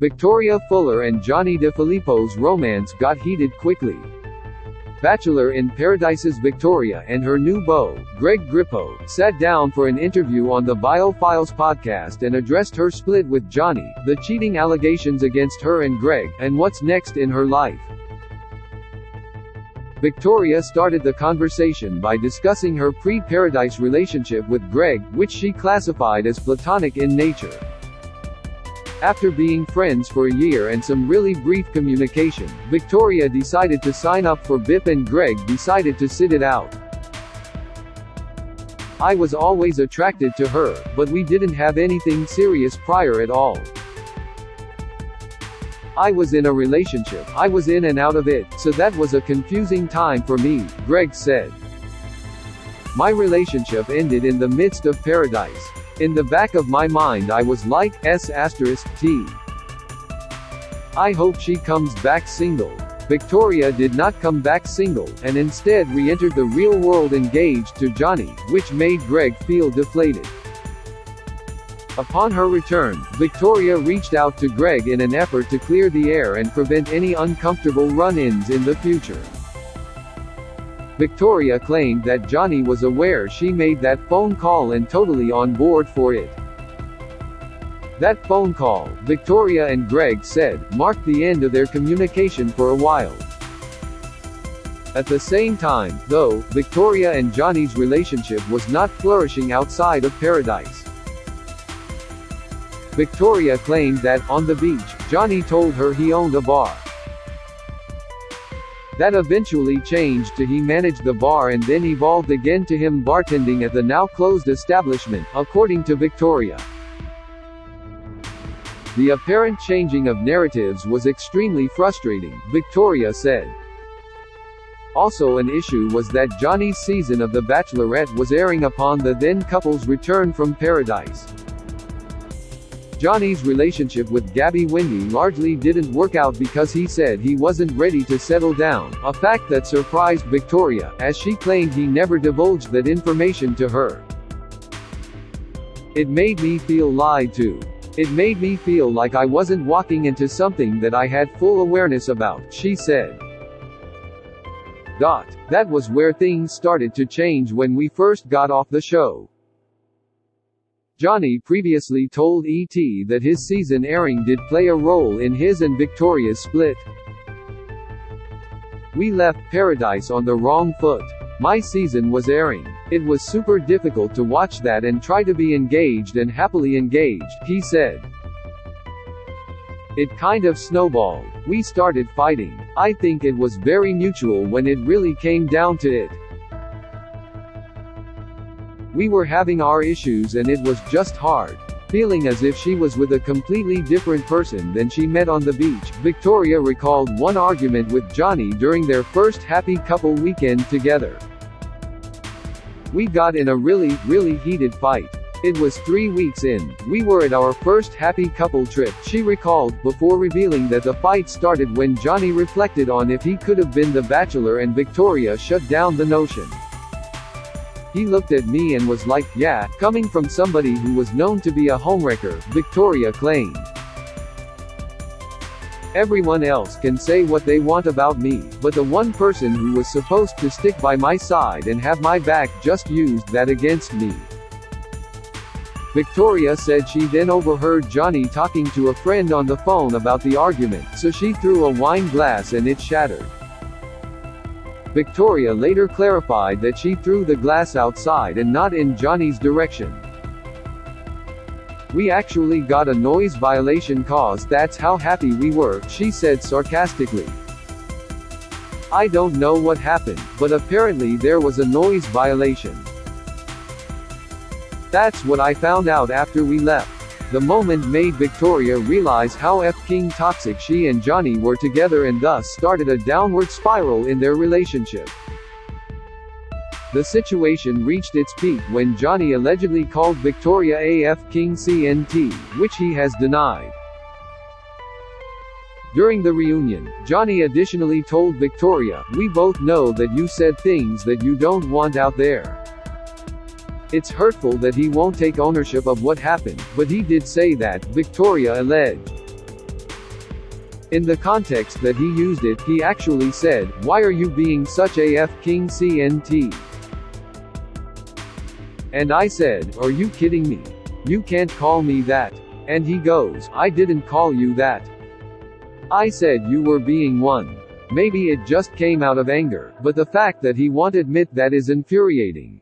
Victoria Fuller and Johnny DePhillipo's romance got heated quickly. Bachelor in Paradise's Victoria and her new beau, Grippo, sat down for an interview on the Viall Files podcast and addressed her split with Johnny, the cheating allegations against her and Greg, and what's next in her life. Victoria started the conversation by discussing her pre-Paradise relationship with Greg, which she classified as platonic in nature. After being friends for a year and some really brief communication, Victoria decided to sign up for BIP and Greg decided to sit it out. I was always attracted to her, but we didn't have anything serious prior at all. I was in a relationship, I was in and out of it, so that was a confusing time for me, Greg said. My relationship ended in the midst of Paradise. In the back of my mind I was like, S*T. I hope she comes back single. Victoria did not come back single, and instead re-entered the real world engaged to Johnny, which made Greg feel deflated. Upon her return, Victoria reached out to Greg in an effort to clear the air and prevent any uncomfortable run-ins in the future. Victoria claimed that Johnny was aware she made that phone call and totally on board for it. That phone call, Victoria and Greg said, marked the end of their communication for a while. At the same time, though, Victoria and Johnny's relationship was not flourishing outside of Paradise. Victoria claimed that, on the beach, Johnny told her he owned a bar. That eventually changed to he managed the bar and then evolved again to him bartending at the now closed establishment, according to Victoria. The apparent changing of narratives was extremely frustrating, Victoria said. Also an issue was that Johnny's season of The Bachelorette was airing upon the then couple's return from Paradise. Johnny's relationship with Gabby Wendy largely didn't work out because he said he wasn't ready to settle down, a fact that surprised Victoria, as she claimed he never divulged that information to her. It made me feel lied to. It made me feel like I wasn't walking into something that I had full awareness about, she said. That was where things started to change when we first got off the show. Johnny previously told ET that his season airing did play a role in his and Victoria's split. We left Paradise on the wrong foot. My season was airing. It was super difficult to watch that and try to be engaged and happily engaged, he said. It kind of snowballed. We started fighting. I think it was very mutual when it really came down to it. We were having our issues and it was just hard. Feeling as if she was with a completely different person than she met on the beach. Victoria recalled one argument with Johnny during their first happy couple weekend together. We got in a really heated fight. It was 3 weeks in. We were at our first happy couple trip, she recalled, before revealing that the fight started when Johnny reflected on if he could have been the Bachelor and Victoria shut down the notion. He looked at me and was like, yeah, coming from somebody who was known to be a homewrecker, Victoria claimed. Everyone else can say what they want about me, but the one person who was supposed to stick by my side and have my back just used that against me. Victoria said she then overheard Johnny talking to a friend on the phone about the argument, so she threw a wine glass and it shattered. Victoria later clarified that she threw the glass outside and not in Johnny's direction. We actually got a noise violation cause that's how happy we were, she said sarcastically. I don't know what happened, but apparently there was a noise violation. That's what I found out after we left. The moment made Victoria realize how f***ing toxic she and Johnny were together and thus started a downward spiral in their relationship. The situation reached its peak when Johnny allegedly called Victoria a f***ing CNT, which he has denied. During the reunion, Johnny additionally told Victoria, "We both know that you said things that you don't want out there. It's hurtful that he won't take ownership of what happened, but he did say that," Victoria alleged. In the context that he used it, he actually said, "Why are you being such a f***ing CNT?" And I said, "Are you kidding me? You can't call me that." And he goes, "I didn't call you that. I said you were being one." Maybe it just came out of anger, but the fact that he won't admit that is infuriating.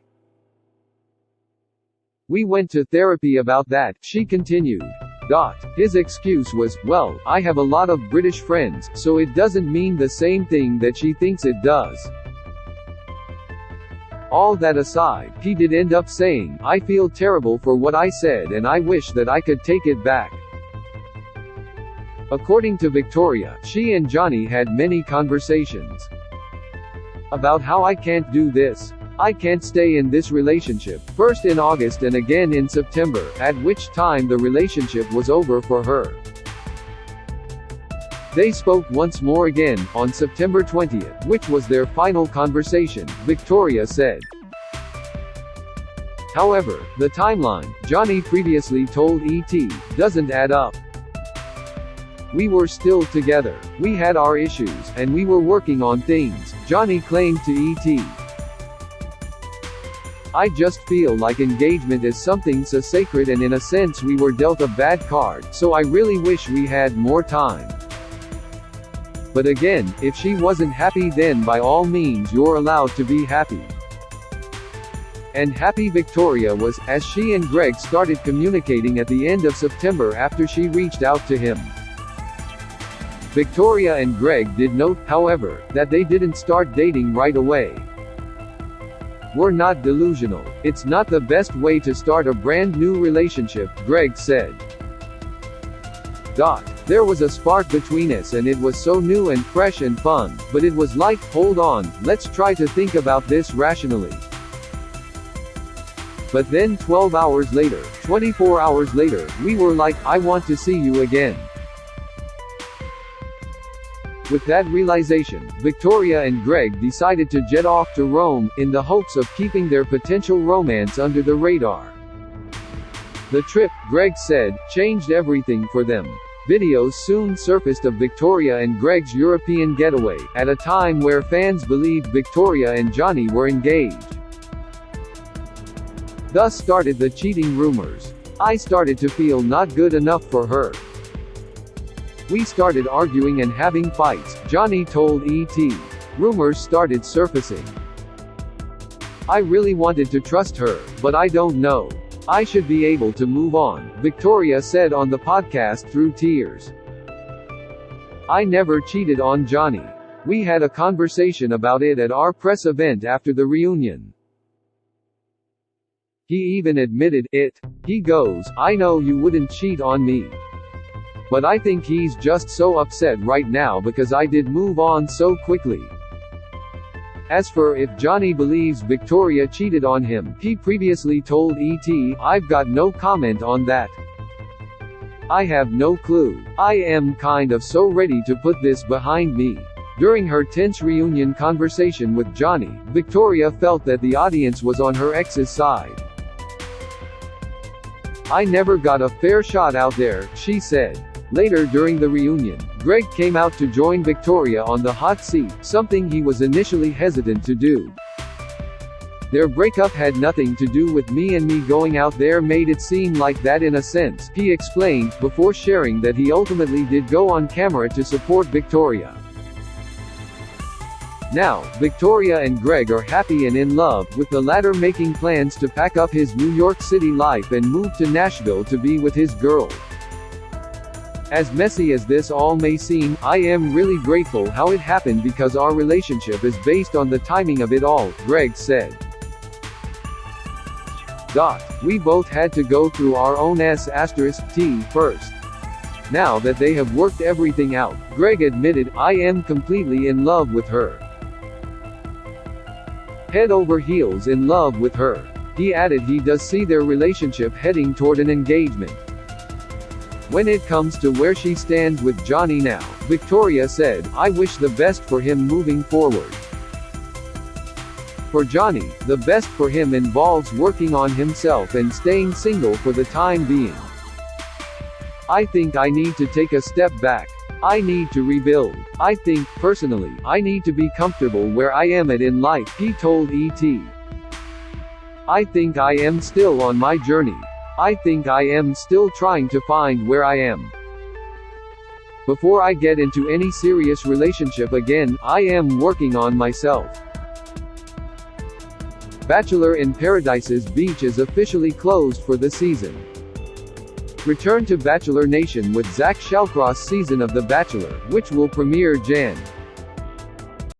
"We went to therapy about that," she continued. His excuse was, "Well, I have a lot of British friends, so it doesn't mean the same thing that she thinks it does." All that aside, he did end up saying, "I feel terrible for what I said and I wish that I could take it back." According to Victoria, she and Johnny had many conversations about how "I can't do this. I can't stay in this relationship," first in August and again in September, at which time the relationship was over for her. They spoke once more again, on September 20th, which was their final conversation, Victoria said. However, the timeline, Johnny previously told ET, doesn't add up. "We were still together. We had our issues, and we were working on things," Johnny claimed to ET. "I just feel like engagement is something so sacred, and in a sense we were dealt a bad card, so I really wish we had more time. But again, if she wasn't happy, then by all means you're allowed to be happy." And happy Victoria was, as she and Greg started communicating at the end of September after she reached out to him. Victoria and Greg did note, however, that they didn't start dating right away. "We're not delusional. It's not the best way to start a brand new relationship," Greg said. "There was a spark between us and it was so new and fresh and fun, but it was like, hold on, let's try to think about this rationally. But then 12 hours later, 24 hours later, we were like, I want to see you again." With that realization, Victoria and Greg decided to jet off to Rome, in the hopes of keeping their potential romance under the radar. The trip, Greg said, changed everything for them. Videos soon surfaced of Victoria and Greg's European getaway, at a time where fans believed Victoria and Johnny were engaged. Thus started the cheating rumors. "I started to feel not good enough for her. We started arguing and having fights," Johnny told ET. Rumors started surfacing. "I really wanted to trust her, but I don't know. I should be able to move on," Victoria said on the podcast through tears. "I never cheated on Johnny. We had a conversation about it at our press event after the reunion. He even admitted it. He goes, I know you wouldn't cheat on me. But I think he's just so upset right now because I did move on so quickly." As for if Johnny believes Victoria cheated on him, he previously told ET, "I've got no comment on that. I have no clue. I am kind of so ready to put this behind me." During her tense reunion conversation with Johnny, Victoria felt that the audience was on her ex's side. "I never got a fair shot out there," she said. Later during the reunion, Greg came out to join Victoria on the hot seat, something he was initially hesitant to do. "Their breakup had nothing to do with me, and me going out there made it seem like that in a sense," he explained, before sharing that he ultimately did go on camera to support Victoria. Now, Victoria and Greg are happy and in love, with the latter making plans to pack up his New York City life and move to Nashville to be with his girl. "As messy as this all may seem, I am really grateful how it happened because our relationship is based on the timing of it all," Greg said. "We both had to go through our own **T first. Now that they have worked everything out," Greg admitted, "I am completely in love with her. Head over heels in love with her." He added he does see their relationship heading toward an engagement. When it comes to where she stands with Johnny now, Victoria said, "I wish the best for him moving forward. For Johnny, the best for him involves working on himself and staying single for the time being. I think I need to take a step back. I need to rebuild. I think, personally, I need to be comfortable where I am at in life, he told ET. I think I am still on my journey. I think I am still trying to find where I am. Before I get into any serious relationship again, I am working on myself. Bachelor in Paradise's beach is officially closed for the season. Return to Bachelor Nation with Zach Shallcross season of The Bachelor, which will premiere Jan.